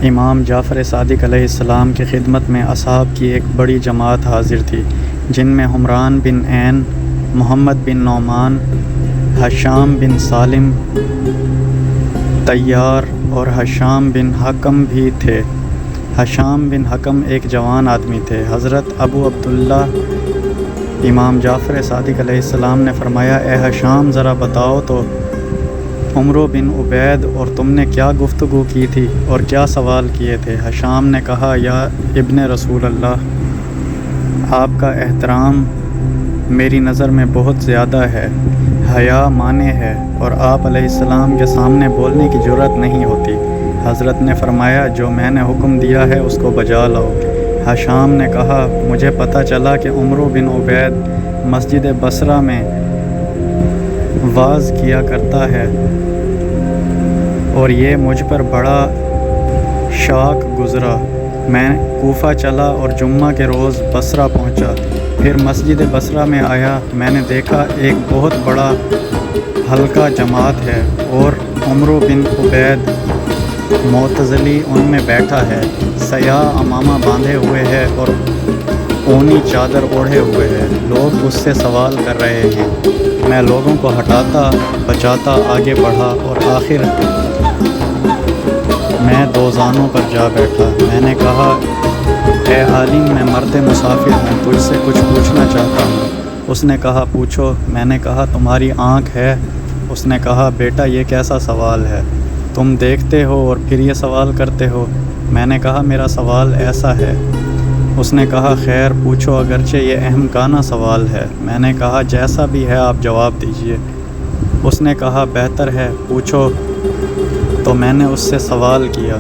امام جعفر صادق علیہ السلام کی خدمت میں اصحاب کی ایک بڑی جماعت حاضر تھی، جن میں حمران بن عین، محمد بن نعمان، ہشام بن سالم، طیار اور ہشام بن حکم بھی تھے۔ ہشام بن حکم ایک جوان آدمی تھے۔ حضرت ابو عبداللہ امام جعفر صادق علیہ السلام نے فرمایا، اے ہشام، ذرا بتاؤ تو عمرو بن عبید اور تم نے کیا گفتگو کی تھی اور کیا سوال کیے تھے؟ ہشام نے کہا، یا ابن رسول اللہ، آپ کا احترام میری نظر میں بہت زیادہ ہے، حیا مانع ہے اور آپ علیہ السلام کے سامنے بولنے کی جرأت نہیں ہوتی۔ حضرت نے فرمایا، جو میں نے حکم دیا ہے اس کو بجا لاؤ۔ ہشام نے کہا، مجھے پتہ چلا کہ عمرو بن عبید مسجد بصرہ میں وعظ کیا کرتا ہے اور یہ مجھ پر بڑا شاق گزرا۔ میں کوفہ چلا اور جمعہ کے روز بصرہ پہنچا، پھر مسجد بصرہ میں آیا۔ میں نے دیکھا ایک بہت بڑا حلقہ جماعت ہے اور عمرو بن عبید معتزلی ان میں بیٹھا ہے، سیاہ عمامہ باندھے ہوئے ہے اور اونی چادر اوڑھے ہوئے ہے۔ لوگ اس سے سوال کر رہے ہیں۔ میں لوگوں کو ہٹاتا بچاتا آگے بڑھا اور آخر میں دو زانوں پر جا بیٹھا۔ میں نے کہا، اے عالم، میں مرد مسافر ہوں، تجھ سے کچھ پوچھنا چاہتا ہوں۔ اس نے کہا، پوچھو۔ میں نے کہا، تمہاری آنکھ ہے؟ اس نے کہا، بیٹا یہ کیسا سوال ہے، تم دیکھتے ہو اور پھر یہ سوال کرتے ہو؟ میں نے کہا، میرا سوال ایسا ہے۔ اس نے کہا، خیر پوچھو، اگرچہ یہ احمقانہ سوال ہے۔ میں نے کہا، جیسا بھی ہے آپ جواب دیجئے۔ اس نے کہا، بہتر ہے، پوچھو۔ تو میں نے اس سے سوال کیا،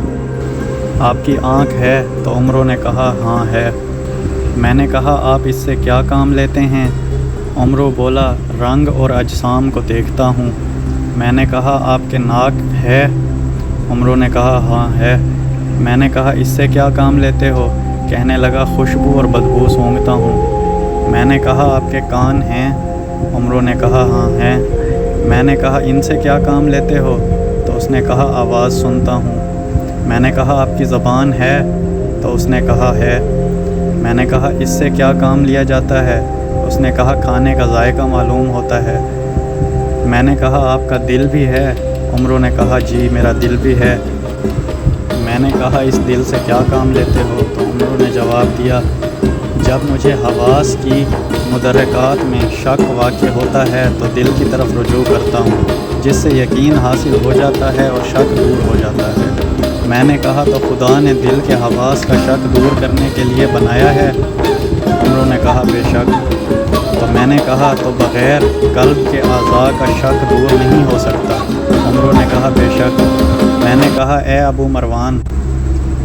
آپ کی آنکھ ہے؟ تو عمرو نے کہا، ہاں ہے۔ میں نے کہا، آپ اس سے کیا کام لیتے ہیں؟ عمرو بولا، رنگ اور اجسام کو دیکھتا ہوں۔ میں نے کہا، آپ کے ناک ہے؟ عمرو نے کہا، ہاں ہے۔ میں نے کہا، اس سے کیا کام لیتے ہو؟ کہنے لگا، خوشبو اور بدبو سونگھتا ہوں۔ میں نے کہا، آپ کے کان ہیں؟ عمرو نے کہا، ہاں ہیں۔ میں نے کہا، ان سے کیا کام لیتے ہو؟ تو اس نے کہا، آواز سنتا ہوں۔ میں نے کہا، آپ کی زبان ہے؟ تو اس نے کہا، ہے۔ میں نے کہا، اس سے کیا کام لیا جاتا ہے؟ اس نے کہا، کھانے کا ذائقہ معلوم ہوتا ہے۔ میں نے کہا، آپ کا دل بھی ہے؟ عمرو نے کہا، جی میرا دل بھی ہے۔ میں نے کہا، اس دل سے کیا کام لیتے ہو؟ تو عمرو نے جواب دیا، جب مجھے حواس کی مدرکات میں شک واقع ہوتا ہے تو دل کی طرف رجوع کرتا ہوں، جس سے یقین حاصل ہو جاتا ہے اور شک دور ہو جاتا ہے۔ میں نے کہا، تو خدا نے دل کے حواس کا شک دور کرنے کے لیے بنایا ہے؟ عمرو نے کہا، بے شک۔ تو میں نے کہا، تو بغیر قلب کے اعضاء کا شک دور نہیں ہو سکتا؟ عمرو نے کہا، بے شک۔ میں نے کہا، اے ابو مروان،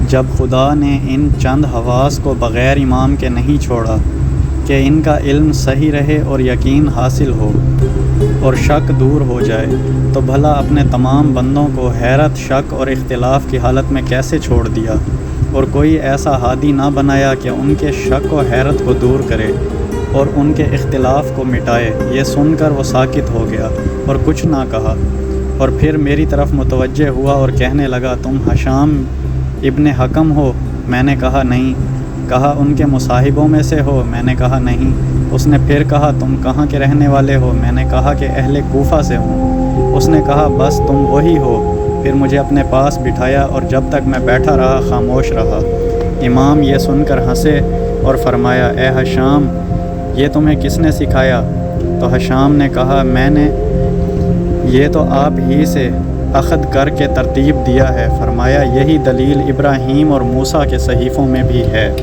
جب خدا نے ان چند حواس کو بغیر امام کے نہیں چھوڑا کہ ان کا علم صحیح رہے اور یقین حاصل ہو اور شک دور ہو جائے، تو بھلا اپنے تمام بندوں کو حیرت، شک اور اختلاف کی حالت میں کیسے چھوڑ دیا اور کوئی ایسا ہادی نہ بنایا کہ ان کے شک و حیرت کو دور کرے اور ان کے اختلاف کو مٹائے؟ یہ سن کر وہ ساکت ہو گیا اور کچھ نہ کہا، اور پھر میری طرف متوجہ ہوا اور کہنے لگا، تم ہشام ابن حکم ہو؟ میں نے کہا، نہیں۔ کہا، ان کے مصاحبوں میں سے ہو؟ میں نے کہا، نہیں۔ اس نے پھر کہا، تم کہاں کے رہنے والے ہو؟ میں نے کہا کہ اہل کوفہ سے ہوں۔ اس نے کہا، بس تم وہی ہو۔ پھر مجھے اپنے پاس بٹھایا اور جب تک میں بیٹھا رہا خاموش رہا۔ امام یہ سن کر ہنسے اور فرمایا، اے ہشام، یہ تمہیں کس نے سکھایا؟ تو ہشام نے کہا، میں نے یہ تو آپ ہی سے اخذ کر کے ترتیب دیا ہے۔ فرمایا، یہی دلیل ابراہیم اور موسیٰ کے صحیفوں میں بھی ہے۔